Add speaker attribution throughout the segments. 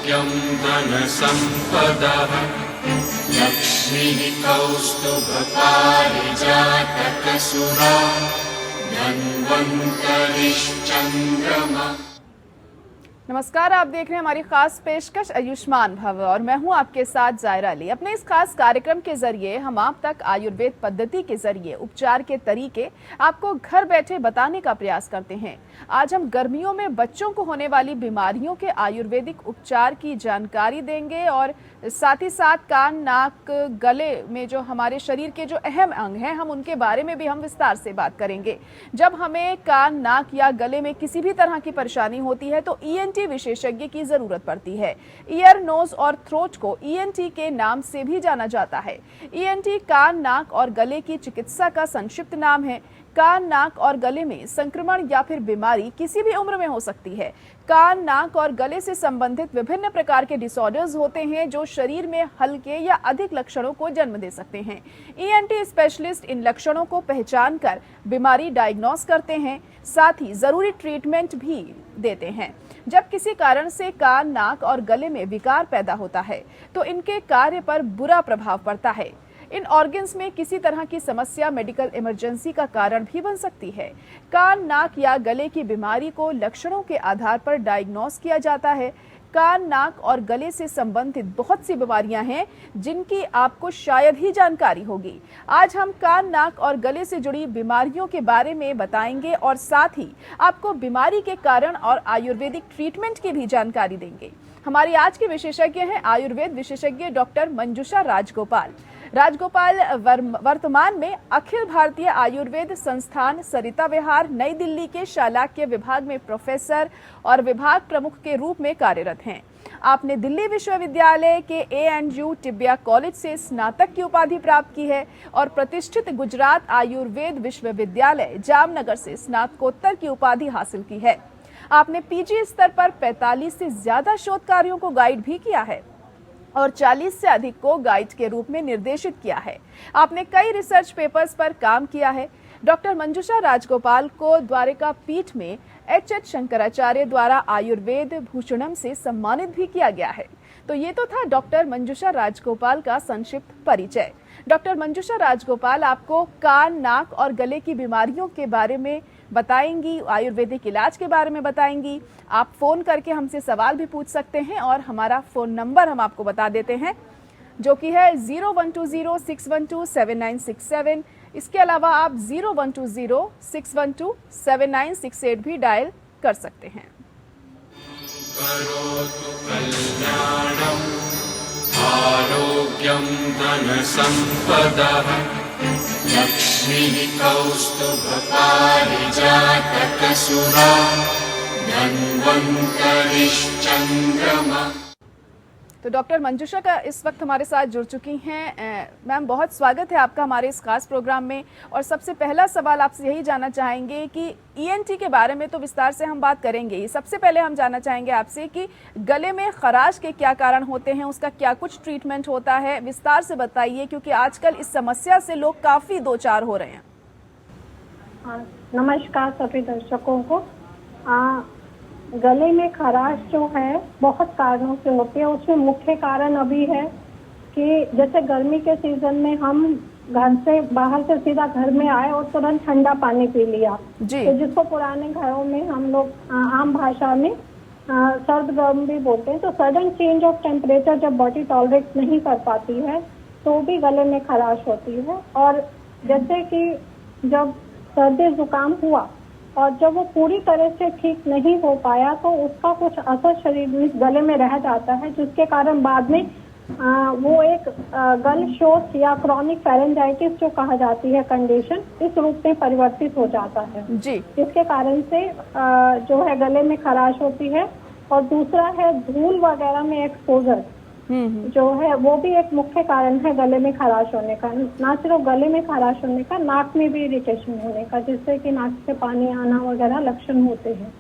Speaker 1: आरोग्यं धनसम्पदः लक्ष्मीः कौस्तुभपारिजातकसुरा धन्वन्तरिश्चन्द्रमा।
Speaker 2: नमस्कार, आप देख रहे हैं हमारी खास पेशकश आयुष्मान भव और मैं हूं आपके साथ जायरा अली। अपने इस खास कार्यक्रम के जरिए हम आप तक आयुर्वेद पद्धति के जरिए उपचार के तरीके आपको घर बैठे बताने का प्रयास करते हैं। आज हम गर्मियों में बच्चों को होने वाली बीमारियों के आयुर्वेदिक उपचार की जानकारी देंगे और साथ ही साथ कान, नाक, गले में जो हमारे शरीर के जो अहम अंग हैं हम उनके बारे में भी हम विस्तार से बात करेंगे। जब हमें कान, नाक या गले में किसी भी तरह की परेशानी होती है तो ENT विशेषज्ञ की जरूरत पड़ती है। ईयर, नोज और थ्रोट को ENT के नाम से भी जाना जाता है। ENT कान, नाक और गले की चिकित्सा का संक्षिप्त नाम है। कान, नाक और गले में संक्रमण या फिर बीमारी किसी भी उम्र में हो सकती है। कान, नाक और गले से संबंधित विभिन्न प्रकार के डिसऑर्डर्स होते हैं जो शरीर में हल्के या अधिक लक्षणों को जन्म दे सकते हैं। ENT स्पेशलिस्ट इन लक्षणों को पहचान कर बीमारी डायग्नोस करते हैं, साथ ही जरूरी ट्रीटमेंट भी देते हैं। जब किसी कारण से कान, नाक और गले में विकार पैदा होता है तो इनके कार्य पर बुरा प्रभाव पड़ता है। इन ऑर्गन्स में किसी तरह की समस्या मेडिकल इमरजेंसी का कारण भी बन सकती है। कान, नाक या गले की बीमारी को लक्षणों के आधार पर डायग्नोस किया जाता है। कान, नाक और गले से संबंधित बहुत सी बीमारियां हैं जिनकी आपको शायद ही जानकारी होगी। आज हम कान, नाक और गले से जुड़ी बीमारियों के बारे में बताएंगे और साथ ही आपको बीमारी के कारण और आयुर्वेदिक ट्रीटमेंट की भी जानकारी देंगे। हमारी आज के विशेषज्ञ हैं आयुर्वेद विशेषज्ञ डॉक्टर मंजुषा राजगोपाल। वर्तमान में अखिल भारतीय आयुर्वेद संस्थान सरिता विहार नई दिल्ली के शालाक्य विभाग में प्रोफेसर और विभाग प्रमुख के रूप में कार्यरत हैं। आपने दिल्ली विश्वविद्यालय के ANU टिबिया कॉलेज से स्नातक की उपाधि प्राप्त की है और प्रतिष्ठित गुजरात आयुर्वेद विश्वविद्यालय जामनगर से स्नातकोत्तर की उपाधि हासिल की है। आपने PG स्तर पर 45 से ज्यादा शोध कार्यों को गाइड भी किया है और 40 से अधिक को गाइड के रूप में निर्देशित किया है। आपने कई रिसर्च पेपर्स पर काम किया है। डॉक्टर मंजुषा राजगोपाल को द्वारका पीठ में H शंकराचार्य द्वारा आयुर्वेद भूषणम से सम्मानित भी किया गया है। तो ये तो था डॉक्टर मंजुषा राजगोपाल का संक्षिप्त परिचय। डॉक्टर मंजुषा राजगोपाल आपको कान, नाक और गले की बीमारियों के बारे में बताएंगी, आयुर्वेदिक इलाज के बारे में बताएंगी। आप फोन करके हमसे सवाल भी पूछ सकते हैं और हमारा फोन नंबर हम आपको बता देते हैं जो कि है 0120-612-7967। इसके अलावा आप 0120-612-7968 भी डायल कर सकते हैं।
Speaker 1: करोतु कल्याणम् आरोग्यं धनसम्पदः लक्ष्मीः कौस्तुभपारिजातकसुरा धन्वन्तरिश्चन्द्रमा।
Speaker 2: तो डॉक्टर मंजुषा का इस वक्त हमारे साथ जुड़ चुकी हैं। मैम, बहुत स्वागत है आपका हमारे इस खास प्रोग्राम में। और सबसे पहला सवाल आपसे यही जानना चाहेंगे कि ENT के बारे में तो विस्तार से हम बात करेंगे ही। सबसे पहले हम जानना चाहेंगे आपसे कि गले में खराश के क्या कारण होते हैं, उसका क्या कुछ ट्रीटमेंट होता है, विस्तार से बताइए क्योंकि आजकल इस समस्या से लोग काफी दो चार हो रहे हैं।
Speaker 3: नमस्कार सभी दर्शकों को। गले में खराश जो है बहुत कारणों से होती है। उसमें मुख्य कारण अभी है कि जैसे गर्मी के सीजन में हम घर से बाहर से सीधा घर में आए और तुरंत ठंडा पानी पी लिया जी। तो जिसको पुराने घरों में हम लोग आम भाषा में सर्द गर्म भी बोलते हैं। तो सडन चेंज ऑफ टेम्परेचर जब बॉडी टॉलरेट नहीं कर पाती है तो भी गले में खराश होती है। और जैसे कि जब सर्दी जुकाम हुआ और जब वो पूरी तरह से ठीक नहीं हो पाया तो उसका कुछ असर शरीर में गले में रह जाता है, जिसके कारण बाद में वो एक गल शोथ या क्रॉनिक फेरेंजाइटिस जो कहा जाती है कंडीशन, इस रूप में परिवर्तित हो जाता है जी। जिसके कारण से जो है गले में खराश होती है। और दूसरा है धूल वगैरह में एक्सपोजर जो है वो भी एक मुख्य कारण है गले में खराश होने का। ना सिर्फ गले में खराश होने का, नाक में भी इरिटेशन होने का, जिससे कि नाक से पानी आना वगैरह लक्षण होते हैं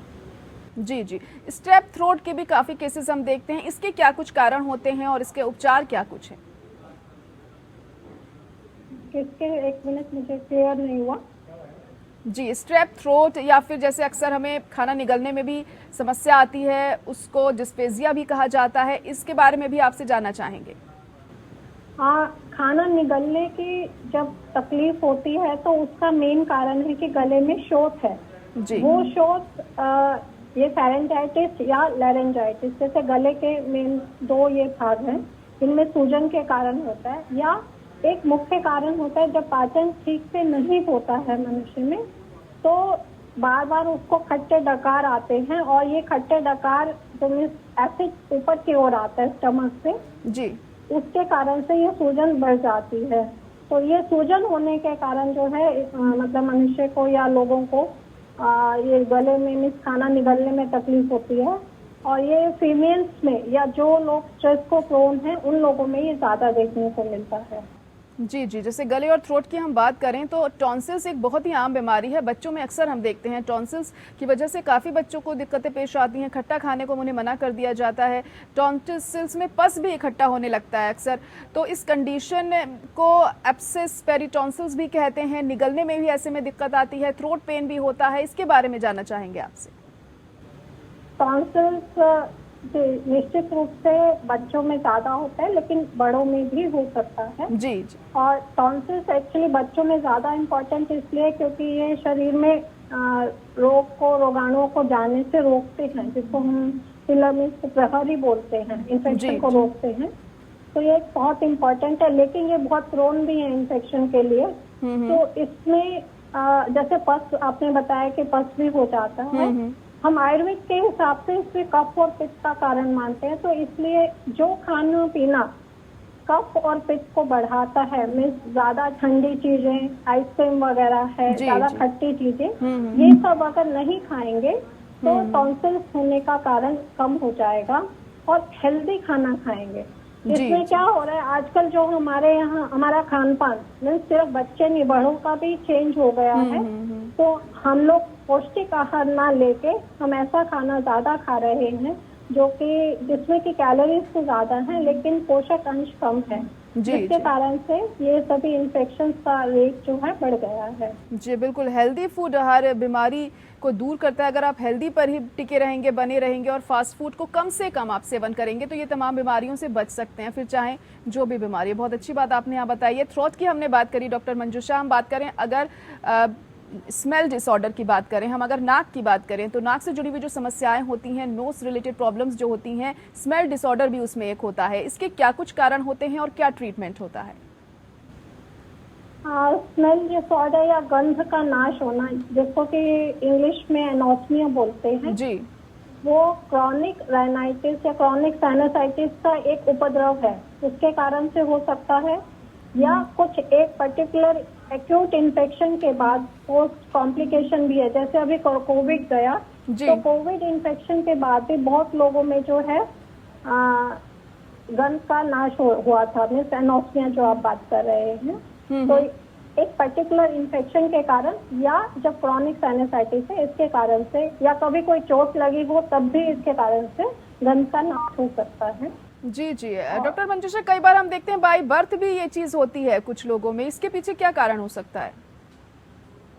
Speaker 2: जी जी। स्ट्रेप थ्रोट के भी काफी केसेस हम देखते हैं। इसके क्या कुछ कारण होते हैं और इसके उपचार क्या कुछ है?
Speaker 3: किसके? एक मिनट, मुझे क्लियर नहीं हुआ।
Speaker 2: जी, स्ट्रेप थ्रोट या फिर जैसे अक्सर हमें खाना निगलने में भी समस्या आती है, उसको डिस्पेजिया भी कहा जाता है, इसके बारे में भी आपसे जानना चाहेंगे।
Speaker 3: हाँ, खाना निगलने की जब तकलीफ होती है तो उसका मेन कारण है कि गले में शोथ है।
Speaker 2: जी।
Speaker 3: वो शोथ ये फेरेंजाइटिस या लैरेंजाइटिस, जैसे गले के मेन दो ये भाग हैं, इनमें सूजन के कारण होता है, या एक मुख्य कारण होता है जब पाचन ठीक से नहीं होता है मनुष्य में, तो बार बार उसको खट्टे डकार आते हैं, और ये खट्टे डकार जो एसिड ऊपर की ओर आता है स्टमक से,
Speaker 2: जी।
Speaker 3: उसके कारण से ये सूजन बढ़ जाती है। तो ये सूजन होने के कारण जो है मतलब मनुष्य को या लोगों को ये गले में खाना निगलने में तकलीफ होती है, और ये फीमेल्स में या जो लोग स्ट्रेस को प्रोन हैं उन लोगों में ये ज्यादा देखने को मिलता है।
Speaker 2: जी जी, जैसे गले और थ्रोट की हम बात करें तो टॉन्सिल्स एक बहुत ही आम बीमारी है। बच्चों में अक्सर हम देखते हैं टॉन्सिल्स की वजह से काफ़ी बच्चों को दिक्कतें पेश आती हैं। खट्टा खाने को उन्हें मना कर दिया जाता है। टॉन्सिल्स में पस भी इकट्ठा होने लगता है अक्सर। तो इस कंडीशन को एब्सेस पेरिटॉन्सिल्स भी कहते हैं। निगलने में भी ऐसे में दिक्कत आती है, थ्रोट पेन भी होता है। इसके बारे में जानना चाहेंगे आपसे।
Speaker 3: टॉन्सिल्स निश्चित रूप से बच्चों में ज्यादा होता है, लेकिन बड़ों में भी हो सकता है।
Speaker 2: जी जी।
Speaker 3: और टॉन्सिल्स एक्चुअली बच्चों में ज्यादा इम्पोर्टेंट इसलिए क्योंकि ये शरीर में रोगाणुओं को जाने से रोकते हैं, जिसको हम फिलामेंट प्रहरी बोलते हैं, इन्फेक्शन को रोकते हैं। तो ये बहुत इम्पोर्टेंट है, लेकिन ये बहुत प्रोन भी है इन्फेक्शन के लिए। तो इसमें जैसे पस आपने बताया कि पस भी हो जाता है। हम आयुर्वेद के हिसाब से इसमें कफ और पित्त का कारण मानते हैं, तो इसलिए जो खाना पीना कफ और पित्त को बढ़ाता है, मीन्स ज्यादा ठंडी चीजें, आइसक्रीम वगैरह है, ज्यादा खट्टी चीजें, ये सब अगर नहीं खाएंगे तो टॉन्सिल्स होने का कारण कम हो जाएगा। और हेल्दी खाना खाएंगे। इसमें क्या हो रहा है आजकल, जो हमारे यहाँ हमारा खान पान मीन्स सिर्फ बच्चे नहीं बड़ों का भी चेंज हो गया है। तो हम लोग पौष्टिक आहार ना लेके हम ऐसा खाना ज्यादा खा रहे हैं जो कि जिसमें कि कैलोरीज तो ज्यादा हैं लेकिन पोषक अंश कम है, जिसके कारण से ये सभी इन्फेक्शंस का रेट जो है बढ़ गया है।
Speaker 2: जी बिल्कुल, हेल्दी फूड हर बीमारी को दूर करता है। अगर आप हेल्दी पर ही टिके रहेंगे, बने रहेंगे और फास्ट फूड को कम से कम आप सेवन करेंगे तो ये तमाम बीमारियों से बच सकते हैं, फिर चाहे जो भी बीमारी है। बहुत अच्छी बात आपने यहाँ बताई है। थ्रोट की हमने बात करी डॉक्टर मंजूषा। हम बात करें अगर स्मेल डिसऑर्डर की बात करें, हम अगर नाक की बात करें तो नाक से जुड़ी हुई जो समस्याएं होती हैं, नोज रिलेटेड प्रॉब्लम्स जो होती हैं, स्मेल डिसऑर्डर भी उसमें एक होता है। इसके क्या कुछ कारण होते हैं और क्या ट्रीटमेंट होता है?
Speaker 3: स्मेल डिसऑर्डर या गंध का नाश होना, जिसको कि इंग्लिश में एनोस्मिया बोलते हैं जी, वो क्रॉनिक राइनाइटिस या क्रॉनिक साइनसाइटिस का एक उपद्रव है, उसके कारण से हो सकता है, या कुछ एक पर्टिकुलर एक्यूट इन्फेक्शन के बाद पोस्ट कॉम्प्लिकेशन भी है। जैसे अभी कोविड गया तो कोविड इन्फेक्शन के बाद भी बहुत लोगों में जो है गंध का नाश हुआ था, मीन्स एनोस्मिया जो आप बात कर रहे हैं। तो एक पर्टिकुलर इन्फेक्शन के कारण, या जब क्रॉनिक साइनसाइटिस है इसके कारण से, या कभी कोई चोट लगी हो तब भी इसके कारण से गंध का नाश हो सकता है। जी
Speaker 2: जी डॉक्टर मंजूषा, कई बार हम देखते हैं बाय बर्थ भी ये चीज होती है कुछ लोगों में, इसके पीछे क्या कारण हो सकता है?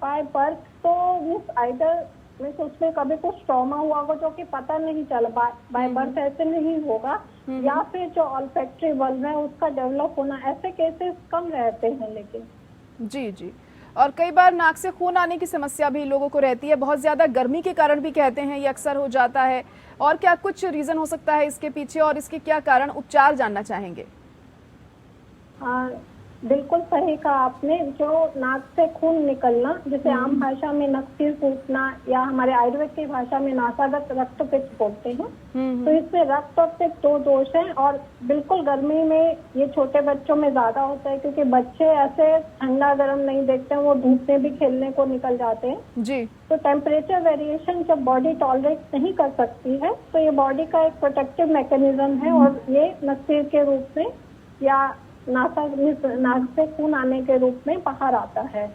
Speaker 3: बाय बर्थ तो मीन्स आइदर मीन्स उसमें कभी कुछ ट्रॉमा हुआ होगा जो कि पता नहीं चला, बाय बर्थ ऐसे नहीं होगा, या फिर जो ऑल्फैक्टरी बल्ब है उसका डेवलप होना, ऐसे केसेस कम रहते हैं। लेकिन
Speaker 2: जी जी, और कई बार नाक से खून आने की समस्या भी लोगों को रहती है, बहुत ज्यादा गर्मी के कारण भी कहते हैं ये अक्सर हो जाता है। और क्या कुछ रीजन हो सकता है इसके पीछे और इसके क्या कारण, उपचार जानना चाहेंगे?
Speaker 3: बिल्कुल सही कहा आपने। जो नाक से खून निकलना, जिसे आम भाषा में नकसिर फूटना या हमारे आयुर्वेद की भाषा में नासागत रक्त पित्त बोलते हैं, तो इसमें रक्त और पित्त दो दोष हैं। और बिल्कुल गर्मी में ये छोटे बच्चों में ज्यादा होता है, क्योंकि बच्चे ऐसे ठंडा गर्म नहीं देखते हैं, वो धूप में भी खेलने को निकल जाते हैं जी। तो टेम्परेचर वेरिएशन जब बॉडी टॉलरेट नहीं कर सकती है तो ये बॉडी का एक प्रोटेक्टिव मैकेनिज्म है, और ये नकसिर के रूप में या नाक से खून आने के रूप में बाहर आता है।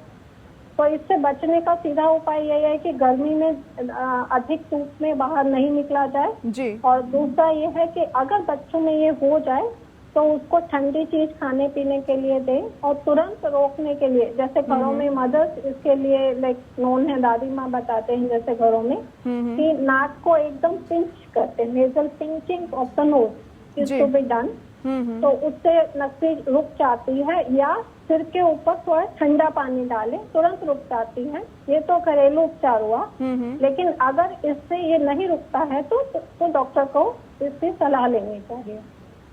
Speaker 3: तो इससे बचने का सीधा उपाय यही है कि गर्मी में अधिक धूप में बाहर नहीं निकला जाए जी। और दूसरा ये है कि अगर बच्चों में ये हो जाए तो उसको ठंडी चीज खाने पीने के लिए दें और तुरंत रोकने के लिए, जैसे घरों में मदर्स इसके लिए लाइक नोन है, दादी माँ बताते हैं जैसे घरों में कि नाक को एकदम पिंच करते हैं, nasal pinching of the nose is to be done. तो उससे नकसी रुक जाती है, या सिर के ऊपर थोड़ा ठंडा पानी डालें, तुरंत रुक जाती है। ये तो घरेलू उपचार हुआ। लेकिन अगर इससे ये नहीं रुकता है तो डॉक्टर को इसकी सलाह लेनी चाहिए।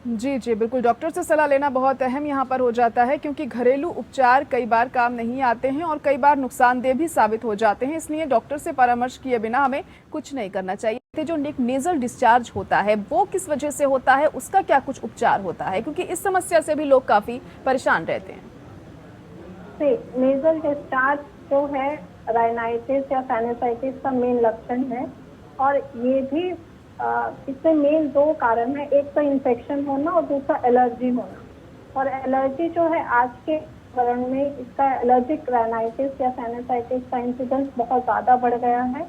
Speaker 2: जी जी बिल्कुल, डॉक्टर से सलाह लेना बहुत अहम यहाँ पर हो जाता है, क्योंकि घरेलू उपचार कई बार काम नहीं आते हैं और कई बार नुकसानदेह भी साबित हो जाते हैं। इसलिए डॉक्टर से परामर्श किए बिना हमें कुछ नहीं करना चाहिए। जो नेजल डिस्चार्ज होता है वो किस वजह से होता है, उसका क्या कुछ उपचार होता है, क्योंकि इस समस्या से भी लोग काफी परेशान रहते हैं।
Speaker 3: नेजल डिस्चार्ज जो है राइनाइटिस या साइनसाइटिस का मेन लक्षण है, और ये भी इसमें मेन दो कारण है, एक तो इन्फेक्शन होना और दूसरा एलर्जी होना। और एलर्जी जो है आज के वातावरण में इसका एलर्जिक राइनाइटिस या साइनसाइटिस का इंसिडेंस बहुत ज़्यादा बढ़ गया है।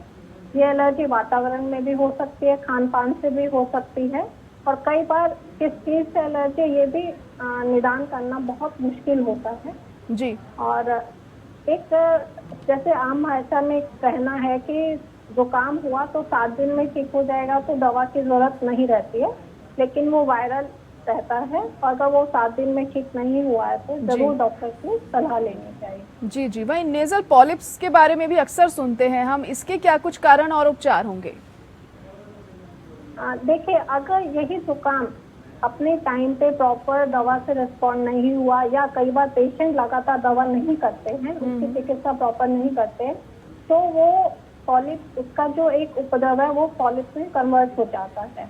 Speaker 3: ये एलर्जी वातावरण में भी हो सकती है, खान पान से भी हो सकती है, और कई बार किस चीज़ से एलर्जी ये भी निदान करना बहुत मुश्किल होता है
Speaker 2: जी।
Speaker 3: और एक जैसे आम भाषा में कहना है कि जुकाम हुआ तो 7 दिन में ठीक हो जाएगा, तो दवा की जरूरत नहीं रहती है, लेकिन वो वायरल रहता है। और अगर वो 7 दिन में ठीक नहीं हुआ है तो जरूर डॉक्टर की सलाह लेनी चाहिए।
Speaker 2: जी जी, वही नेजल पॉलिप्स के बारे में भी अक्सर सुनते हैं हम, इसके क्या कुछ कारण और उपचार होंगे?
Speaker 3: देखिए, अगर यही जुकाम अपने टाइम पे प्रॉपर दवा से रिस्पॉन्ड नहीं हुआ, या कई बार पेशेंट लगातार दवा नहीं करते हैं, उसकी चिकित्सा प्रॉपर नहीं करते, तो वो पॉलिप, उसका जो एक उपद्रव है वो पॉलिप में कन्वर्ट हो जाता है।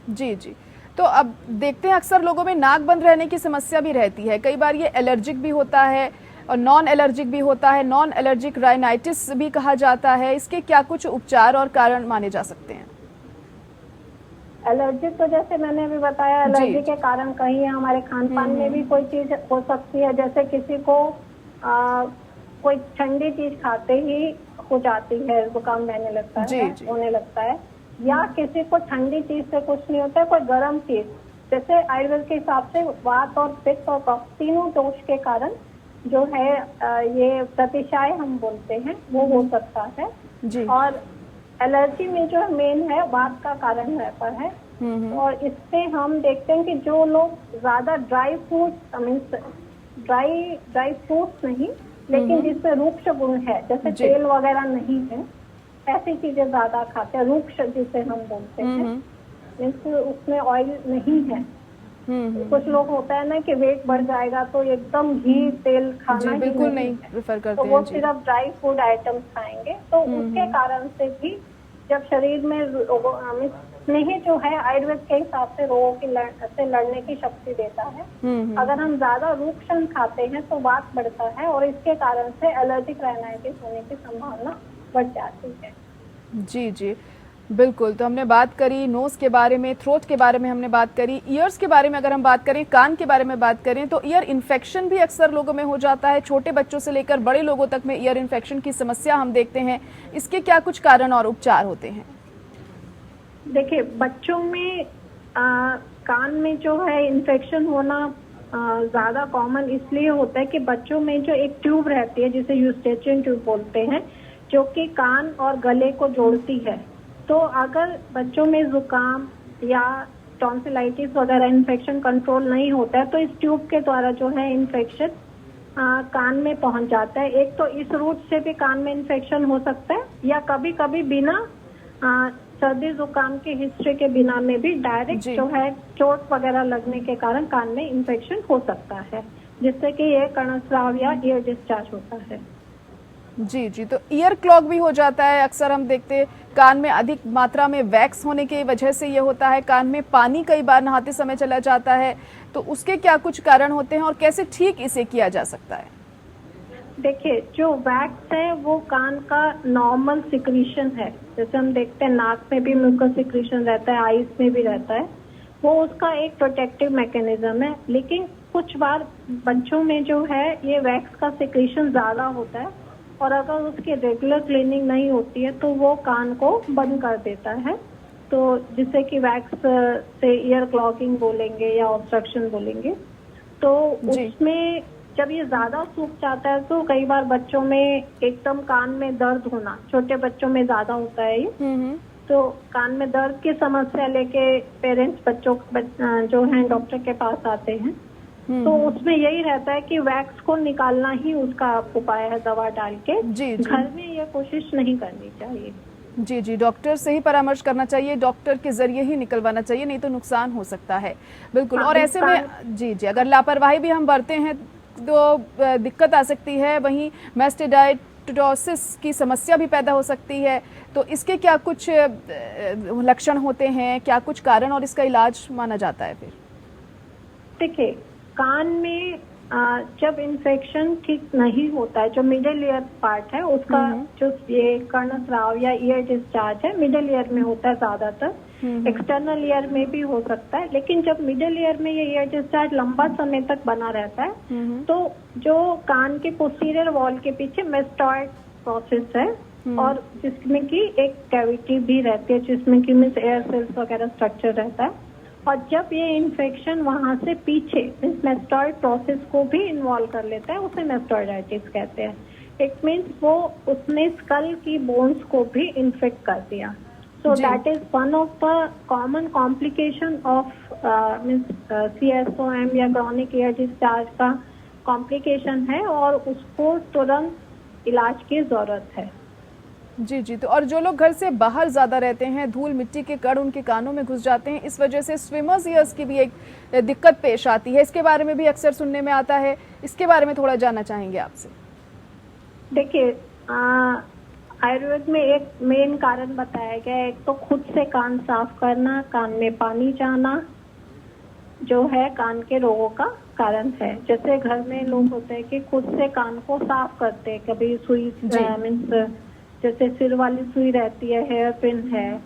Speaker 2: जी जी, तो अब देखते हैं अक्सर लोगों में नाक बंद रहने की समस्या भी रहती है। कई बार ये एलर्जिक भी होता है और नॉन एलर्जिक भी होता है, नॉन एलर्जिक राइनाइटिस भी कहा जाता है। इसके क्या कुछ उपचार और कारण माने जा सकते हैं?
Speaker 3: एलर्जी तो जैसे मैंने अभी बताया, एलर्जी के कारण कहीं हमारे खान पान में भी कोई चीज हो सकती है, जैसे किसी को कोई ठंडी चीज खाते ही हो जाती है, जुकाम रहने लगता है, होने लगता है, या किसी को ठंडी चीज से कुछ नहीं होता है, कोई गर्म चीज, जैसे आयुर्वेद के हिसाब से वात और पित्त और कफ तीनों दोष के कारण जो है ये प्रतिशाय हम बोलते हैं, वो हो सकता है जी। और एलर्जी में जो मेन है वात का कारण रहता है, और इससे हम देखते हैं कि जो लोग ज्यादा dry fruit means dry fruits नहीं, लेकिन जिसमें रूक्ष गुण है, जैसे तेल वगैरह नहीं है, ऐसी चीजें ज्यादा खाते हैं, रूक्ष जिसे हम बोलते हैं, मीन्स उसमें ऑयल नहीं है। कुछ लोग होता है ना कि वेट बढ़ जाएगा तो एकदम घी तेल खाना ही
Speaker 2: बिल्कुल नहीं प्रेफर करते
Speaker 3: तो वो सिर्फ ड्राई फूड आइटम्स खाएंगे, तो उसके कारण से भी जब शरीर में स्नेह जो है आयुर्वेद के हिसाब से रोगों से लड़ने की शक्ति देता है। अगर हम ज्यादा रूक्षण खाते हैं तो वात बढ़ता है, और इसके कारण से एलर्जिक राइनाइटिस होने की संभावना बढ़ जाती है।
Speaker 2: जी जी बिल्कुल, तो हमने बात करी नोज के बारे में, थ्रोट के बारे में हमने बात करी, ईयर्स के बारे में अगर हम बात करें, कान के बारे में बात करें, तो ईयर इन्फेक्शन भी अक्सर लोगों में हो जाता है। छोटे बच्चों से लेकर बड़े लोगों तक में ईयर इन्फेक्शन की समस्या हम देखते हैं। इसके क्या कुछ कारण और उपचार होते हैं?
Speaker 3: देखिए, बच्चों में कान में जो है इन्फेक्शन होना ज्यादा कॉमन इसलिए होता है कि बच्चों में जो एक ट्यूब रहती है जिसे यूस्टेचियन ट्यूब बोलते हैं, जो कि कान और गले को जोड़ती है। तो अगर बच्चों में जुकाम या टॉन्सिलाइटिस वगैरह इन्फेक्शन कंट्रोल नहीं होता है, तो इस ट्यूब के द्वारा जो है इन्फेक्शन कान में पहुंच जाता है। एक तो इस रूट से भी कान में इन्फेक्शन हो सकता है, या कभी कभी बिना सर्दी जुकाम की हिस्ट्री के बिना में भी डायरेक्ट जो है चोट वगैरह लगने के कारण कान में इन्फेक्शन हो सकता है, जिससे कि ये कर्णस्राव या ईयर डिस्चार्ज होता है।
Speaker 2: जी जी, तो ईयर क्लॉग भी हो जाता है। अक्सर हम देखते हैं कान में अधिक मात्रा में वैक्स होने की वजह से ये होता है। कान में पानी कई बार नहाते समय चला जाता है, तो उसके क्या कुछ कारण होते हैं और कैसे ठीक इसे किया जा सकता है?
Speaker 3: देखिए, जो वैक्स है वो कान का नॉर्मल सिक्रीशन है। जैसे हम देखते हैं नाक में भी म्यूकस सिक्रीशन रहता है, आईज में भी रहता है, वो उसका एक प्रोटेक्टिव मैकेनिज्म है। लेकिन कुछ बार बच्चों में जो है ये वैक्स का सिक्रीशन ज्यादा होता है, और अगर उसकी रेगुलर क्लीनिंग नहीं होती है तो वो कान को बंद कर देता है। तो जिससे कि वैक्स से ईयर क्लॉगिंग बोलेंगे या ऑब्स्ट्रक्शन बोलेंगे, तो
Speaker 2: जी।
Speaker 3: उसमें जब ये ज्यादा सूख जाता है तो कई बार बच्चों में एकदम कान में दर्द होना, छोटे बच्चों में ज्यादा होता है ये, तो कान में दर्द की समस्या लेके पेरेंट्स बच्चों जो हैं डॉक्टर के पास आते हैं। तो उसमें यही रहता है कि वैक्स को निकालना ही उसका उपाय है, दवा डाल के।
Speaker 2: जी, जी।
Speaker 3: घर में ये कोशिश नहीं करनी चाहिए।
Speaker 2: जी जी, डॉक्टर से ही परामर्श करना चाहिए, डॉक्टर के जरिए ही निकलवाना चाहिए, नहीं तो नुकसान हो सकता है। बिल्कुल।
Speaker 3: हाँ,
Speaker 2: और ऐसे में जी जी, अगर लापरवाही भी हम बरते हैं तो दिक्कत आ सकती है। वहीं मास्टाइटिस की समस्या भी पैदा हो सकती है। तो इसके क्या कुछ लक्षण होते हैं, क्या कुछ कारण और इसका इलाज माना जाता है फिर?
Speaker 3: देखिए, कान में जब इन्फेक्शन ठीक नहीं होता है, जो मिडिल ईयर पार्ट है उसका, जो ये कर्णस्राव या ईयर डिस्चार्ज है मिडिल ईयर में होता है ज्यादातर, एक्सटर्नल ईयर में भी हो सकता है, लेकिन जब मिडिल ईयर में ये ईयर डिस्चार्ज लंबा समय तक बना रहता है तो जो कान के पोस्टीरियर वॉल के पीछे मेस्टॉइड प्रोसेस है और जिसमें कि एक कैविटी भी रहती है जिसमें कि मिस एयर सेल्स वगैरह स्ट्रक्चर रहता है, और जब ये इन्फेक्शन वहां से पीछे इस मेस्टॉइड प्रोसेस को भी इन्वॉल्व कर लेता है, उसे मेस्टॉइडाइटिस कहते हैं। इट मीन्स वो उसने स्कल की बोन्स को भी इन्फेक्ट कर दिया। So that is one of the common complication of CSOM या क्रॉनिक ईयर डिस्चार्ज का कॉम्प्लिकेशन है और उसको तुरंत इलाज की जरूरत है।
Speaker 2: जी जी, तो और जो लोग घर से बाहर ज्यादा रहते हैं, धूल मिट्टी के कण उनके कानों में घुस जाते हैं, इस वजह से स्विमर्स ईयर्स की भी एक दिक्कत पेश आती है। इसके बारे में भी अक्सर सुनने में आता है, इसके बारे में थोड़ा जानना चाहेंगे आपसे।
Speaker 3: देखिए, आयुर्वेद में एक मेन कारण बताया गया है, एक तो खुद से कान साफ करना, कान में पानी जाना जो है कान के रोगों का कारण है। जैसे घर में लोग होते हैं कि खुद से कान को साफ करते हैं, कभी सुई मीन्स जैसे सिर वाली सुई रहती है, हेयर पिन है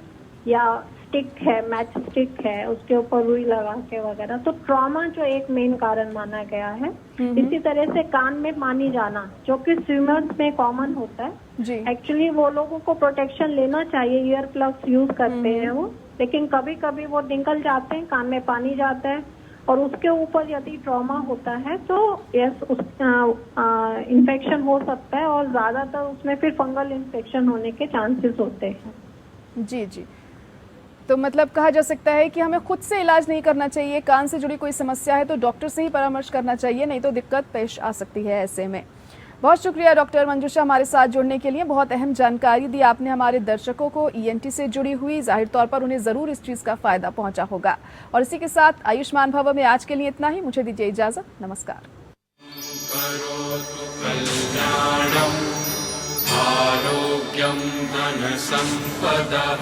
Speaker 3: या स्टिक है, मैच स्टिक है, उसके ऊपर रुई लगा के वगैरह, तो ट्रॉमा जो एक मेन कारण माना गया है। इसी तरह से कान में पानी जाना जो कि स्विमर्स में कॉमन होता है। एक्चुअली वो लोगों को प्रोटेक्शन लेना चाहिए, ईयर प्लग्स यूज करते हैं वो, लेकिन कभी कभी वो निकल जाते हैं, कान में पानी जाता है और उसके ऊपर यदि ट्रॉमा होता है तो यस इन्फेक्शन हो सकता है और ज्यादातर उसमें फिर फंगल इन्फेक्शन होने के चांसेस होते हैं।
Speaker 2: जी जी, तो मतलब कहा जा सकता है कि हमें खुद से इलाज नहीं करना चाहिए। कान से जुड़ी कोई समस्या है तो डॉक्टर से ही परामर्श करना चाहिए, नहीं तो दिक्कत पेश आ सकती है ऐसे में। बहुत शुक्रिया डॉक्टर मंजूषा हमारे साथ जुड़ने के लिए, बहुत अहम जानकारी दी आपने हमारे दर्शकों को ENT से जुड़ी हुई। जाहिर तौर पर उन्हें जरूर इस चीज का फायदा पहुंचा होगा। और इसी के साथ आयुष्मान भव में आज के लिए इतना ही। मुझे दीजिए इजाजत, नमस्कार।
Speaker 1: आरोग्यं धनसम्पदः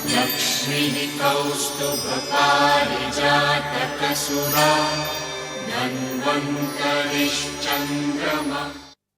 Speaker 1: लक्ष्मीः कौस्तुभपारिजातकसुरा धन्वन्तरिश्चन्द्रमा।